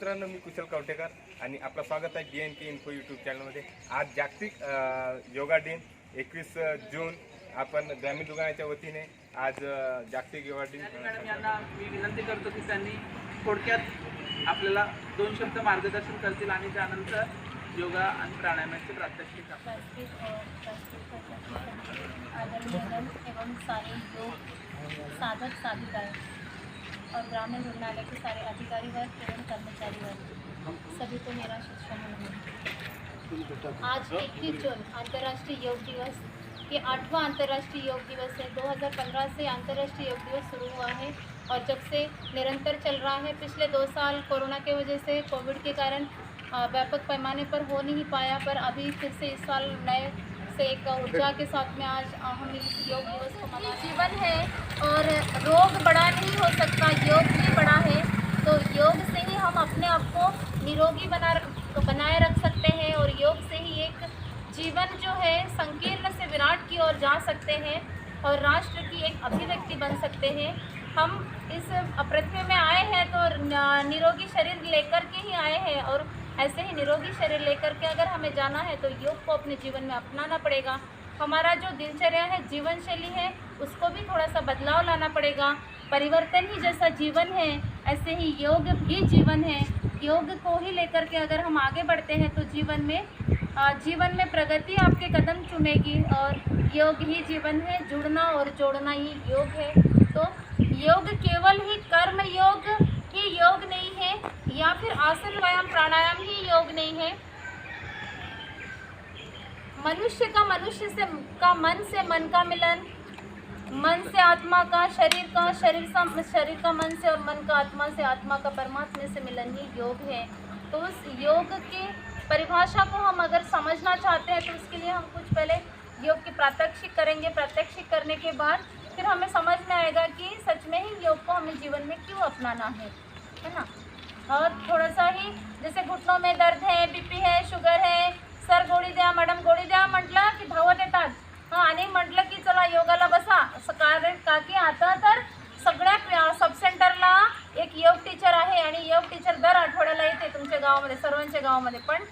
मित्रांनो, मी कुशल कवटेकर आणि आपलं स्वागत आहे DNK इन्फो यूट्यूब चॅनलमध्ये। आज जागतिक योगा दिन 21 जून आपण ग्रामीण दुकानाच्या वतीने आज जागतिक योगा दिन मी विनंती करतो की त्यांनी थोडक्यात आपल्याला 2 शब्द मार्गदर्शन करतील आणि त्यानंतर योगा आणि प्राणायामाचे प्रात्यक्षिक एवं सारे योग साधक साधिकाएं और ग्रामीण रुग्णालय के सारे अधिकारी वर्ग एवं कर्मचारी वर्ग सभी को मेरा शिक्षा नमन। आज 21 जून अंतर्राष्ट्रीय योग दिवस, ये 8वां अंतर्राष्ट्रीय योग दिवस है। 2015 से अंतर्राष्ट्रीय योग दिवस शुरू हुआ है और जब से निरंतर चल रहा है। पिछले 2 साल कोरोना के वजह से, कोविड के कारण व्यापक पैमाने पर हो नहीं पाया, पर अभी फिर से इस साल नए से एक ऊर्जा के साथ में आज हम इस योग दिवस को मना। जीवन है और रोग बड़ा नहीं हो सकता, योग भी बड़ा है। तो योग से ही हम अपने आप को निरोगी बनाए रख सकते हैं और योग से ही एक जीवन जो है संकीर्ण से विराट की ओर जा सकते हैं और राष्ट्र की एक अभिव्यक्ति बन सकते हैं। हम इस पृथ्वी में आए हैं तो निरोगी शरीर लेकर के ही आए हैं और ऐसे ही निरोगी शरीर लेकर के अगर हमें जाना है तो योग को अपने जीवन में अपनाना पड़ेगा। हमारा जो दिनचर्या है, जीवन शैली है, उसको भी थोड़ा सा बदलाव लाना पड़ेगा। परिवर्तन ही जैसा जीवन है, ऐसे ही योग भी जीवन है। योग को ही लेकर के अगर हम आगे बढ़ते हैं तो जीवन में प्रगति आपके कदम चूमेगी और योग ही जीवन है। जुड़ना और जोड़ना ही योग है। तो योग केवल ही कर्म योग ही योग नहीं है, या फिर आसन व्यायाम प्राणायाम ही योग नहीं है। मनुष्य का मन से मन का मिलन, मन से आत्मा का, शरीर का मन से और मन का आत्मा से, आत्मा का परमात्मा से मिलन ही योग है। तो उस योग की परिभाषा को हम अगर समझना चाहते हैं तो उसके लिए हम कुछ पहले योग की प्रात्यक्षिक करेंगे। प्रात्यक्षिक करने के बाद फिर हमें समझ में आएगा कि सच में ही योग को हमें जीवन में क्यों अपनाना है ना। और थोड़ा सा ही जैसे घुटनों में दर्द है, बीपी है, शुगर है, सर गोळी द्या, मॅडम गोळी द्या म्हटलं की धावत येतात। आणि म्हटलं की चला योगाला बसा, का की आता तर सगळ्या सब सेंटरला एक योग टीचर आहे आणि योग टीचर दर आठवड्याला येते तुमच्या गावामध्ये, सर्वांच्या गावामध्ये, पण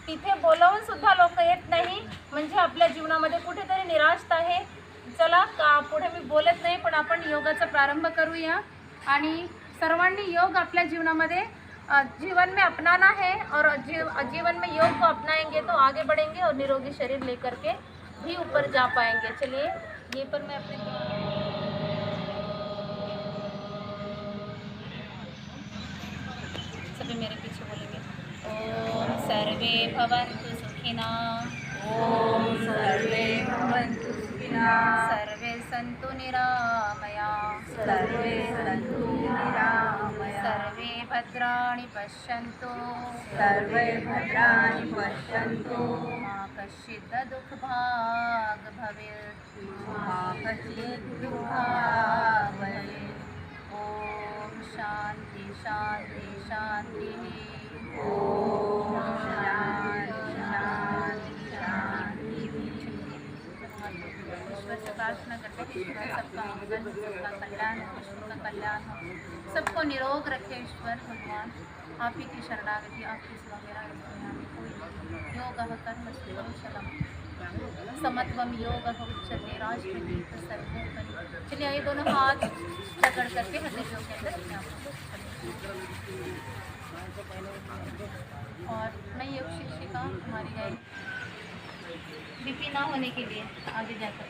तिथे बोलावून सुद्धा लोक येत नाही, म्हणजे आपल्या जीवनामध्ये कुठेतरी निराशता आहे। चला का पुढे मी बोलत नाही, पण आपण योगाचा प्रारंभ करूया आणि सर्वांनी योग आपल्या जीवनामध्ये जीवन में अपनाना है और जीवन में योग को अपनाएंगे तो आगे बढ़ेंगे और निरोगी शरीर लेकर के भी ऊपर जा पाएंगे। चलिए ये पर मैं अपने सभी मेरे पीछे बोलेंगे। ओम सर्वे भवन्तु सुखिनः, ओम सर्वे भवन्तु सुखिनः, सर्वे सन्तु निरामयाः, सर्वे सन्तु निरामयाः, सर्वे भद्राणि पश्यन्तु, सर्वे भद्राणि पश्यन्तु, मा कश्चित् दुःखभाग् भवेत्, मा कश्चित् दुःखभाग् भवेत्। ओम शांति शांति शांति। ओम शांति शांति शांति। ईश्वर से प्रार्थना करते हैं ईश्वर सबका मंगल, सबका कल्याण हो, विश्व का कल्याण हो, सबको निरोग रखे ईश्वर भगवान। आप ही की शरणागति, आपकी सेवा मेरा कोई योग कर्म सुकौशलम समत्वम योग उच्यते राष्ट्रगीत सर्वोपरि। चलिए ये दोनों हाथ पकड़ करके हृदय के अंदर अपने आप को और नई योग शिक्षिका हमारी जाएगी बीपी ना होने के लिए आगे जाकर।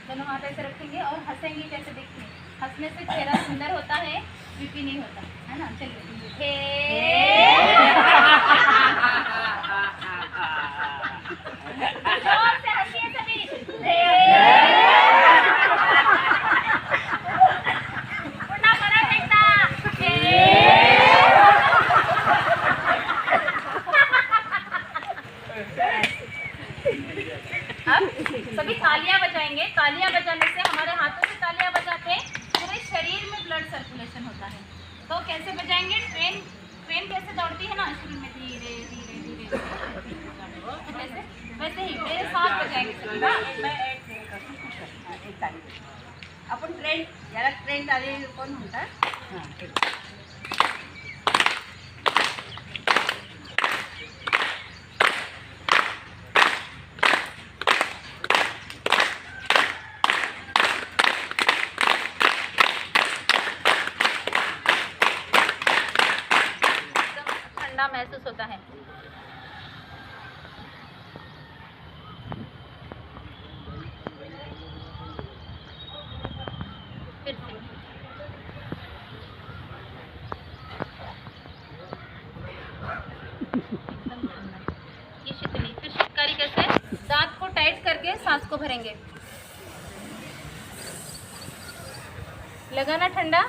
दोनों हाथ ऐसे रखेंगे और हंसेंगे, कैसे देखिए, हंसने से चेहरा सुंदर होता है, बीपी नहीं होता है ना। चलिए जोर से हंसिए सभी। पुन्हा परत एकदा। अब सभी तालियां बजाएंगे। तालियां बजाने से, हमारे हाथों से तालियां बजाते पूरे शरीर में ब्लड सर्कुलेशन होता है। तो कैसे बजाएंगे? ट्रेन कैसे दौड़ती है ना, शुरू में धीरे धीरे धीरे, कैसे वैसे ही मेरे साथ बजाएंगे। आपण ट्रेन, याला ट्रेन आलेली कोण म्हणतात? महसूस होता है। फिर से एकदम ठंडा। ये शीतली। फिर शीतकारी कैसे? दांत को टाइट करके सांस को भरेंगे। लगा ना ठंडा?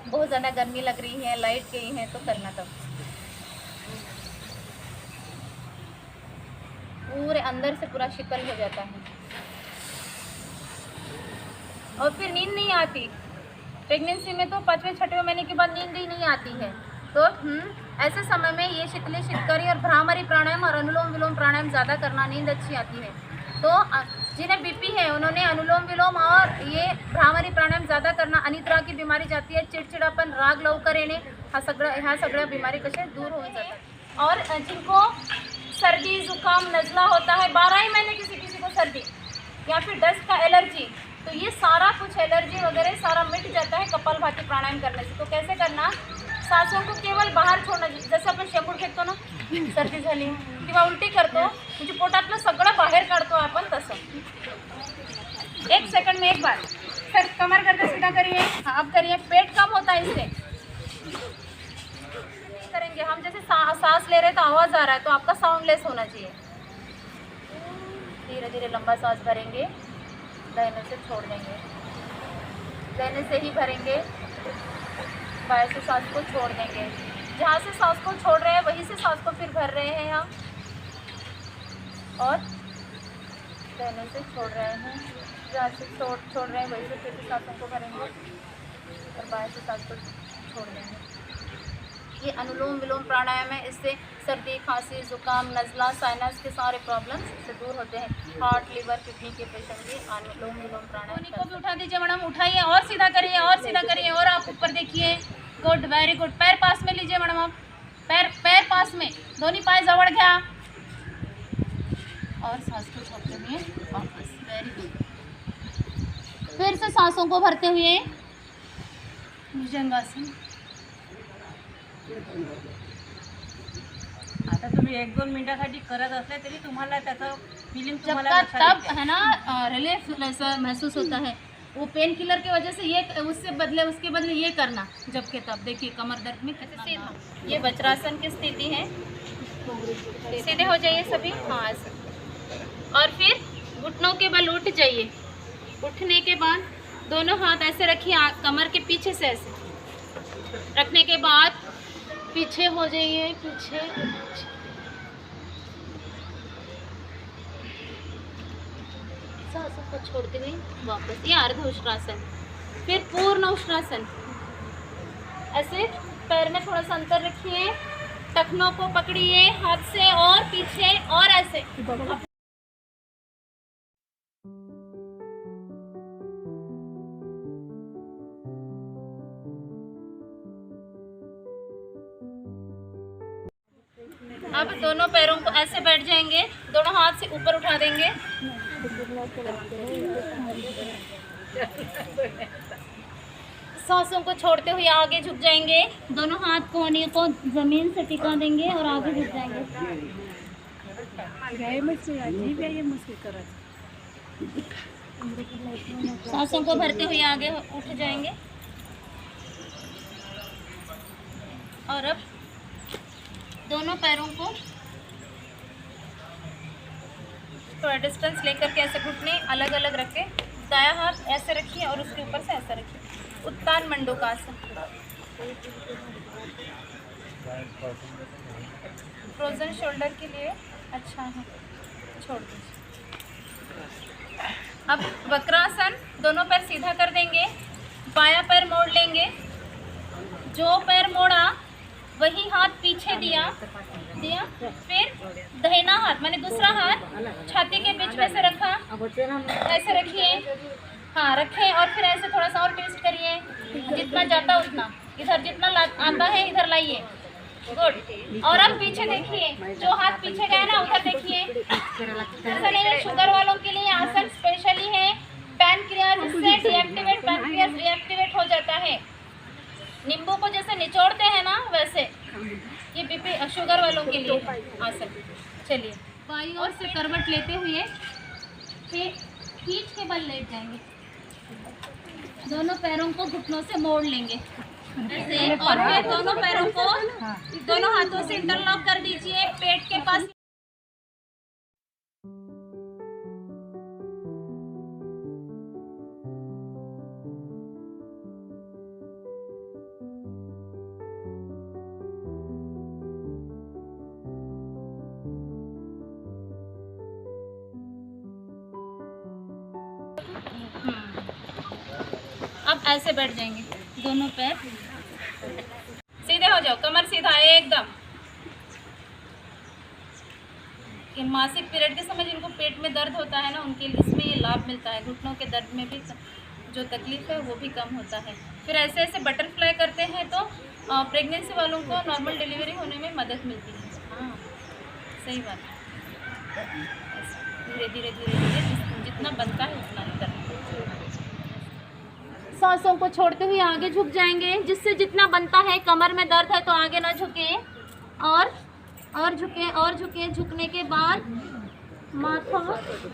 बहुत ज़्यादा गर्मी लग रही है, लाइट गई है तो करना तब। पूरे अंदर से पूरा शीतल हो जाता है और फिर नींद नहीं आती। प्रेगनेंसी में तो 5वें-6वें महीने के बाद नींद ही नहीं आती है। तो ऐसे समय में ये शीतली, शीतकारी और भ्रामरी प्राणायाम और अनुलोम विलोम प्राणायाम ज़्यादा करना, नींद अच्छी आती है। तो जिन्हें बीपी है उन्होंने अनुलोम विलोम और ये भ्रामरी प्राणायाम ज़्यादा करना। अनिद्रा की बीमारी जाती है, चिड़चिड़ापन, राग लवकर येणे, ह्या सगळ्या बीमारी कसे दूर होऊन जातात। और जिनको सर्दी, जुकाम, नज़ला होता है, 12 ही महीने किसी को सर्दी या फिर डस्ट का एलर्जी, तो ये सारा कुछ एलर्जी वगैरह सारा मिट जाता है कपालभाती प्राणायाम करने से। तो कैसे करना? सांसों को केवळ बाहेर छोडणं, जसं आपण शेंबूड फेकतो ना, सर्दी झाली किंवा उलटी करतो म्हणजे पोटातलं सगळं बाहेर काढतो आपण, तसं 1 सेकंड में एक बार। सर कमर करके सीधा करिए। हाँ, अब करिए। पेट कम होता है इससे। करेंगे हम जैसे सांस ले रहे तो आवाज़ आ रहा है, तो आपका साउंड लेस होना चाहिए। धीरे धीरे लंबा सांस भरेंगे, दाहिने से छोड़ देंगे, दाहिने से ही भरेंगे, बाएं से सांस को छोड़ देंगे। जहाँ से सांस को छोड़ रहे हैं वहीं से सांस को फिर भर रहे हैं हम, और दाहिने से छोड़ रहे हैं, जहाँ से छोड़ रहे हैं वहीं से फिर से सांसों को भरेंगे और बाएं से सांस को छोड़ देंगे। ये अनुलोम विलोम प्राणायाम है। इससे सर्दी, खांसी, जुकाम, नज़ला, साइनस के सारे प्रॉब्लम्स इससे दूर होते हैं। हार्ट, लिवर, किडनी के पेशेंट भी अनुलोम विलोम प्राणायाम को भी उठा दीजिए मैडम। उठाइए और सीधा करिए और सीधा करिए और आप ऊपर देखिए। Good, very good. पैर पास में लीजिए मैडम आप। पैर पास में, दोनों पाय जवळ घ्या और सांस को छोड़ते हुए वापस। Very good. फिर से सांसों को भरते हुए भुजंगासन। आता तुम्ही 1-2 मिनिटासाठी करत असले तरी तुम्हाला त्याचं फिलिंग जब तक तब है ना रिलीफ ऐसा महसूस होता है। वो पेन किलर की वजह से ये उसके बदले ये करना जब के तब। देखिए कमर दर्द में कितना सीधा। ये वज्रासन की स्थिति है। सीधे हो जाइए सभी। हाँ ऐसे। और फिर घुटनों के बल उठ जाइए। उठने के बाद दोनों हाथ ऐसे रखिए कमर के पीछे से, ऐसे रखने के बाद पीछे हो जाइए, पीछे। सांसों को छोड़ते हुए वापस। ये अर्ध उष्णासन। फिर पूर्ण उष्णासन। ऐसे पैर में थोड़ा सा अंतर रखिए, टखनों को पकड़िए हाथ से और पीछे और ऐसे। अब दोनों पैरों को ऐसे बैठ जाएंगे, दोनों हाथ से ऊपर उठा देंगे। सांसों को छोड़ते हुए आगे झुक जाएंगे। दोनों हाथ कोहनी को जमीन से टिका देंगे और आगे झुक जाएंगे। सांसों को भरते हुए आगे उठ जाएंगे। और अब दोनों पैरों को थोड़ा डिस्टेंस लेकर के ऐसे घुटने अलग अलग रखें। दायां हाथ ऐसे रखिए और उसके ऊपर से ऐसे रखिए। उत्तान मंडूकासन। फ्रोजन शोल्डर के लिए अच्छा है, छोड़ दीजिए। अब वक्रासन। दोनों पैर सीधा कर देंगे, बायां पैर मोड़ लेंगे। जो पैर मोड़ा वही हाथ पीछे दिया, फिर दाहिना हाथ माने दूसरा हाथ छाती के बीच में से रखा, ऐसे रखिए। हाँ रखें और फिर ऐसे थोड़ा सा और ट्विस्ट करिए, जितना जाता उतना। इधर जितना आता है इधर लाइए। गुड। और अब पीछे देखिए, जो हाथ पीछे गया ना उधर देखिए। ऐसा नहीं है, शुगर वालों के लिए आसन स्पेशली है। पैनक्रियाज इससे डीएक्टिवेट, पैनक्रियाज डीएक्टिवेट हो जाता है। नींबू को जैसे निचोड़ते हैं ना वैसे शुगर वालों के लिए आसन। चलिए, बाईं ओर से करवट लेते हुए फिर खींच के बल लेट जाएंगे। दोनों पैरों को घुटनों से मोड़ लेंगे ऐसे, और फिर दोनों पैरों को दोनों हाथों से इंटरलॉक कर दीजिए पेट के पास। अब ऐसे बैठ जाएंगे, दोनों पैर सीधे हो जाओ, कमर सीधा एकदम। इन मासिक पीरियड के समय जिनको पेट में दर्द होता है ना, उनके लिए इसमें ये लाभ मिलता है। घुटनों के दर्द में भी जो तकलीफ है वो भी कम होता है। फिर ऐसे ऐसे बटरफ्लाई करते हैं तो प्रेगनेंसी वालों को नॉर्मल डिलीवरी होने में मदद मिलती है। हाँ, सही बात है। धीरे धीरे धीरे धीरे जितना बनता है उतना ही करना। सांसों को छोड़ते हुए आगे झुक जाएंगे, जिससे जितना बनता है। कमर में दर्द है तो आगे ना झुके, और झुके और झुके। झुकने के बाद माथा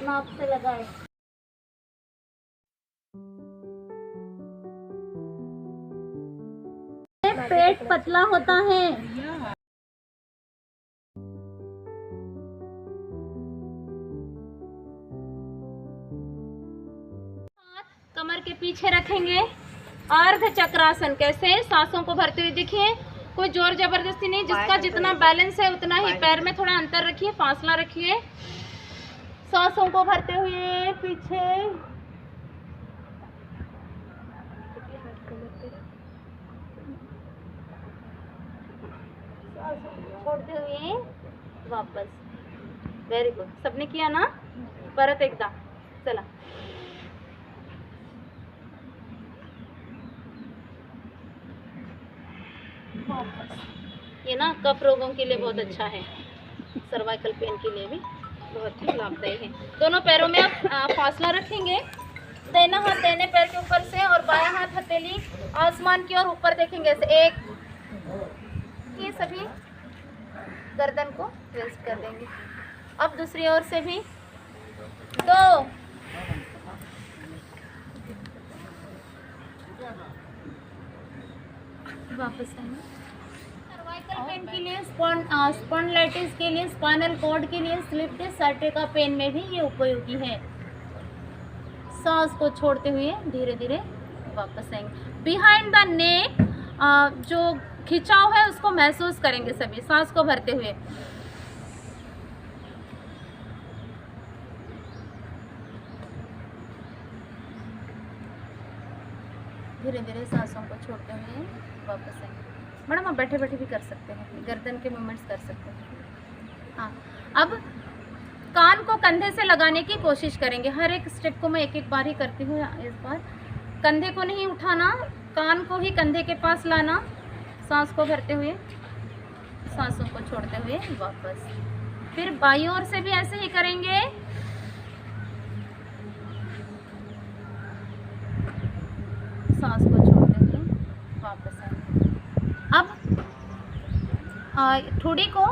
नाक से लगाए। पेट पतला होता है। कमर के पीछे रखेंगे। अर्ध चक्रासन। कैसे? सांसों को भरते हुए देखिए, कोई जोर जबरदस्ती नहीं, जिसका जितना बैलेंस है उतना ही। पैर में थोड़ा अंतर रखिए, फासला रखिए। सांसों को भरते हुए पीछे, छोड़ते हुए वापस। वेरी गुड, सबने किया ना? परत एकदा चला। ये ना कफ रोगों के लिए बहुत अच्छा है, सर्वाइकल पेन के लिए भी बहुत ही लाभदायी है। दोनों पैरों में आप फासला रखेंगे। दाहिना हाथ दाहिने पैर के ऊपर से और बायां हाथ हथेली आसमान की ओर ऊपर देखेंगे ऐसे। एक, ये सभी गर्दन को रेस्ट कर देंगे। अब दूसरी ओर से भी 2, वापस आएंगे। सर्वाइकल पेन के लिए, स्पॉन्डिलाइटिस के लिए, स्पाइनल कॉर्ड के लिए, स्लिप डिस्क साइटिका पेन में भी ये उपयोगी है। सांस को छोड़ते हुए धीरे धीरे वापस आएंगे। बिहाइंड द नेक जो खिंचाव है उसको महसूस करेंगे सभी, सांस को भरते हुए। धीरे धीरे सांसों को छोड़ते हुए वापस आएंगे। मैडम आप बैठे बैठे भी कर सकते हैं, गर्दन के मूवमेंट्स कर सकते हैं। हाँ, अब कान को कंधे से लगाने की कोशिश करेंगे। हर एक स्टेप को मैं एक एक बार ही करती हूँ। इस बार कंधे को नहीं उठाना, कान को ही कंधे के पास लाना। सांस को भरते हुए, सांसों को छोड़ते हुए वापस। फिर बाईं ओर से भी ऐसे ही करेंगे। सांस को छोड़ते हुए वापस आएंगे। अब ठोडी को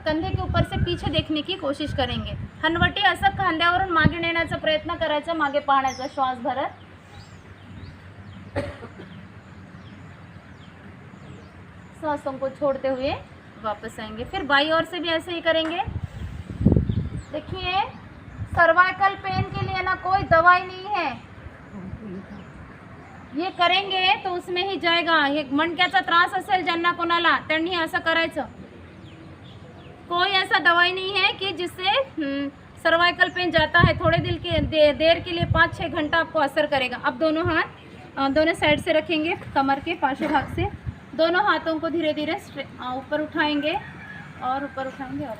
कंधे के ऊपर से पीछे देखने की कोशिश करेंगे। हनवटी असं खांद्यावरून मागे नेण्याचा प्रयत्न करायचा, मागे पाहण्याचा श्वास भरत। सांसों को छोड़ते हुए वापस आएंगे। फिर बाईं ओर से भी ऐसे ही करेंगे। देखिए, सर्वाइकल पेन के लिए ना कोई दवाई नहीं है, ये करेंगे तो उसमें ही जाएगा। हे मणक्याचा त्रास असेल ज्यांना कोणाला, त्यांनी असं करायचं। कोई ऐसा दवाई नहीं है कि जिससे सर्वाइकल पेन जाता है। थोड़े देर के लिए 5-6 घंटा आपको असर करेगा। अब दोनों हाथ दोनों साइड से रखेंगे, कमर के पार्श्व भाग से। दोनों हाथों को धीरे धीरे ऊपर उठाएंगे और ऊपर उठाएंगे और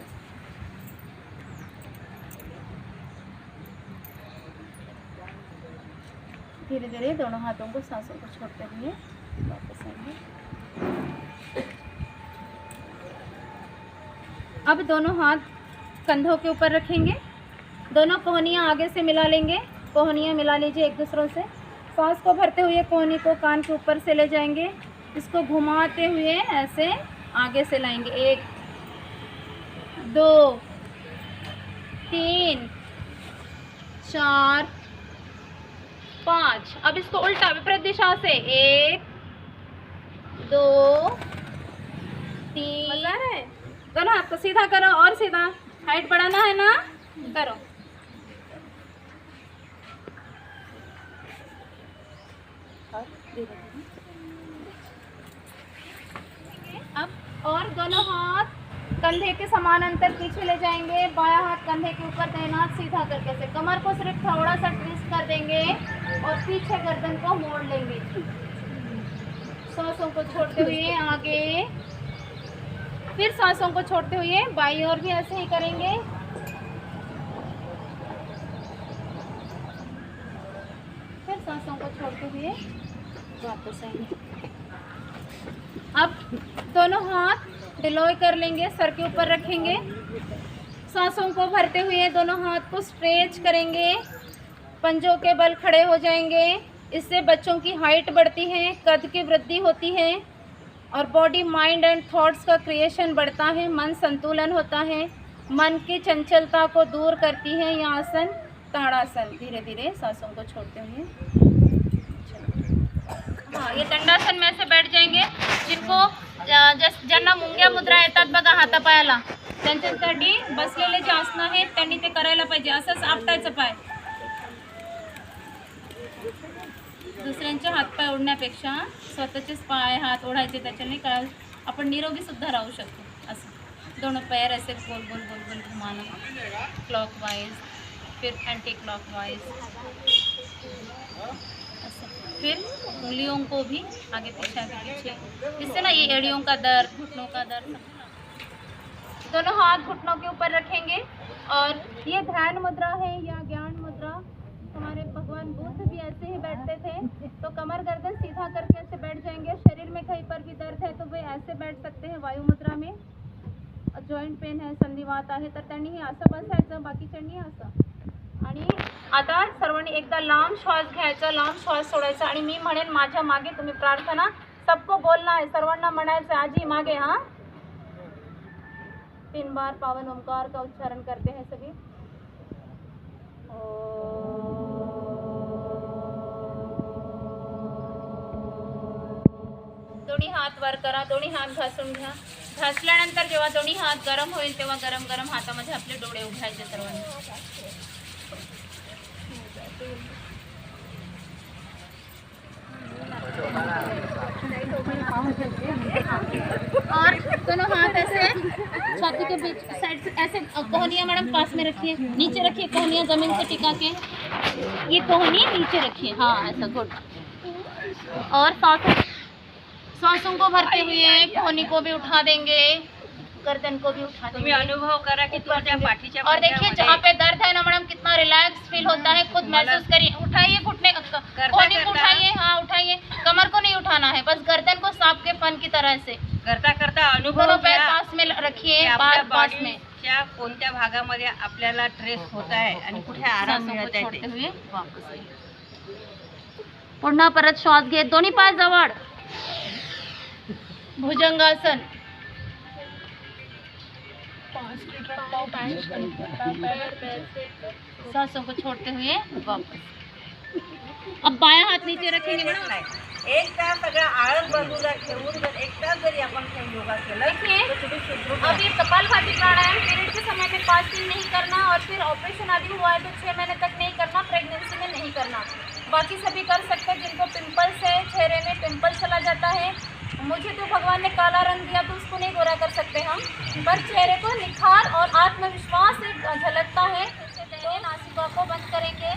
धीरे धीरे दोनों हाथों को सांसों को छोड़ते हुए वापस आएंगे। अब दोनों हाथ कंधों के ऊपर रखेंगे। दोनों कोहनियाँ आगे से मिला लेंगे। कोहनियाँ मिला लीजिए एक दूसरों से। सांस को भरते हुए कोहनी को कान के ऊपर से ले जाएंगे। इसको घुमाते हुए ऐसे आगे से लाएंगे। 1 2 3 4 5। अब इसको उल्टा विपरीत दिशा से 1 2 3। दोनों हाथ को सीधा करो और सीधा, हाइट बढ़ाना है ना, करो। अब और दोनों हाथ कंधे के समान अंतर पीछे ले जाएंगे, बायां हाथ कंधे के ऊपर, दाहिना हाथ सीधा करके से कमर को सिर्फ थोड़ा सा ट्विस्ट कर देंगे और पीछे गर्दन को मोड़ लेंगे। सांसों को छोड़ते हुए आगे, फिर सांसों को छोड़ते हुए बाईं ओर भी ऐसे ही करेंगे। फिर सांसों को छोड़ते हुए वापस आएंगे। अब दोनों हाथ डिलोय कर लेंगे, सर के ऊपर रखेंगे, सांसों को भरते हुए दोनों हाथ को स्ट्रेच करेंगे, पंजों के बल खड़े हो जाएंगे। इससे बच्चों की हाइट बढ़ती है, कद की वृद्धि होती है और बॉडी माइंड एंड थॉट्स का क्रिएशन बढ़ता है, मन संतुलन होता है, मन की चंचलता को दूर करती है यह आसन ताड़ासन। धीरे धीरे सांसों को छोड़ते हुए, हाँ ये दंडासन में ऐसे बैठ जाएंगे। जिनको ज्यांना मुंग्या मुद्रा येतात बघा हातापायाला, त्यांच्यासाठी बसलेले जे आसन आहेत त्यांनी ते करायला पाहिजे। असंच आपटायचं पाय, दुसऱ्यांचे हातपाय ओढण्यापेक्षा स्वतःचेच पाय हात ओढायचे, त्याच्याने काय आपण निरोगी सुद्धा राहू शकतो। असं दोनों पैर ऐसे गोल गोल गोल गोल घुमाना, क्लॉकवाइज फिर एंटी क्लॉकवाइज, फिर उंगलियों को भी आगे पीछे, इससे ना ये एड़ियों का दर्द, घुटनों का दर्द। दोनों हाथ घुटनों के ऊपर रखेंगे और ये ध्यान मुद्रा है या ज्ञान मुद्रा। हमारे भगवान बुद्ध भी ऐसे ही बैठते थे, तो कमर गर्दन सीधा करके ऐसे बैठ जाएंगे। शरीर में कहीं पर भी दर्द है तो वे ऐसे बैठ सकते हैं वायु मुद्रा में। जॉइंट पेन है, संधिवात आहे तर त्यांनी हे असं बसायचं, बाकीच्यांनी असं। आणि आता सर्वांनी एकदा लांब श्वास घ्यायचा, लांब श्वास सोडायचा आणि मी म्हणेन माझ्या मागे तुम्ही प्रार्थना सबको बोलना है, सर्वांना म्हणायचं आजी मागे। हाँ 3 बार पावन ओंकार का उच्चारण करते हैं सभी। दोन्ही हात वर करा, दोन्ही हात घासून घ्या। घासल्यानंतर जेव्हा दोन्ही हात गरम होईल तेव्हा गरम गरम हातामध्ये आपले डोळे उघडायचे सर्वांनी। और दोनों हाथ ऐसे छाती के बीच साइड से ऐसे, कोहनियाँ मैडम पास में रखिए, नीचे रखिए कोहनियाँ जमीन से टिका के, ये कोहनी नीचे रखिए, हाँ ऐसा गुड। और सांसों को भरते हुए कोहनी को भी उठा देंगे, गर्दन को भी उठा देंगे। अनुभव करा कि तुमच्या पाठीच्या और देखिए जहाँ पे दर्द है ना मैडम कितना रिलैक्स फील होता है, खुद महसूस करिए। उठाइए घुटने, कोहनी को उठाइए, हाँ उठाइए, कमर को नहीं उठाना है, बस गर्दन को सांप के फन की तरह से करता करता अनुभव दोनों पैर घ्या पास में रखिए, की आपल्या पास में। बॉडीच्या कोणत्या भागामध्ये आपल्याला ट्रेस होत आहे आणि कुठे आराम सांसों को मिळत आहे छोड़ते ते। हुए वापस आइए। पुन्हा परत श्वास घे, दोन्ही पाय जवळ, भुजंगासन। सांसों को छोड़ते हुए वापस। अब बायां हाथ नीचे रखेंगे मैडम। एक तास सगळं आळस बाजूला ठेवून जर एक तास जरी आपण योगा केला देखिए अब ये कपालभाति प्राणायाम पीरियड के समय में 5 दिन नहीं करना और फिर ऑपरेशन आदि हुआ है तो 6 महीने तक नहीं करना, प्रेगनेंसी में नहीं करना। बाकी सभी कर सकते हैं जिनको पिंपल्स है, चेहरे में पिंपल चला जाता है। मुझे तो भगवान ने काला रंग दिया तो उसको नहीं गोरा कर सकते हम, पर चेहरे को निखार और आत्मविश्वास एक झलकता है। तो नासिका को बंद करेंगे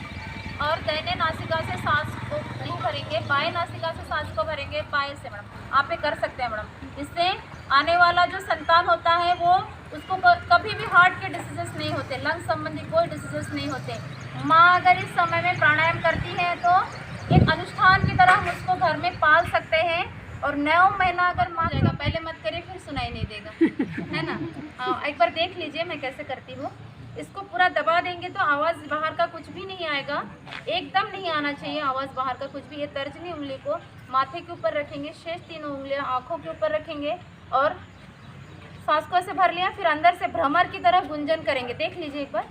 और दाहिने नासिका से सांस को नहीं भरेंगे, बाएं नासिका से सांस को भरेंगे, बाएं से मैडम आप ये कर सकते हैं मैडम। इससे आने वाला जो संतान होता है वो उसको कभी भी हार्ट के डिसीजेस नहीं होते, लंग संबंधी कोई डिसीजेस नहीं होते। माँ अगर इस समय में प्राणायाम करती है तो एक अनुष्ठान की तरह हम उसको घर में पाल सकते हैं। और 9 महीना अगर माँ जाएगा, पहले मत करिए फिर सुनाई नहीं देगा, है ना। एक बार देख लीजिए मैं कैसे करती हूँ। इसको पूरा दबा देंगे तो आवाज़ बाहर का कुछ भी नहीं आएगा, एकदम नहीं आना चाहिए आवाज़ बाहर का कुछ भी। ये तर्जनी उंगली को माथे के ऊपर रखेंगे, शेष 3 उंगलियां आँखों के ऊपर रखेंगे और सांस को ऐसे भर लिया, फिर अंदर से भ्रमर की तरह गुंजन करेंगे। देख लीजिए एक बार।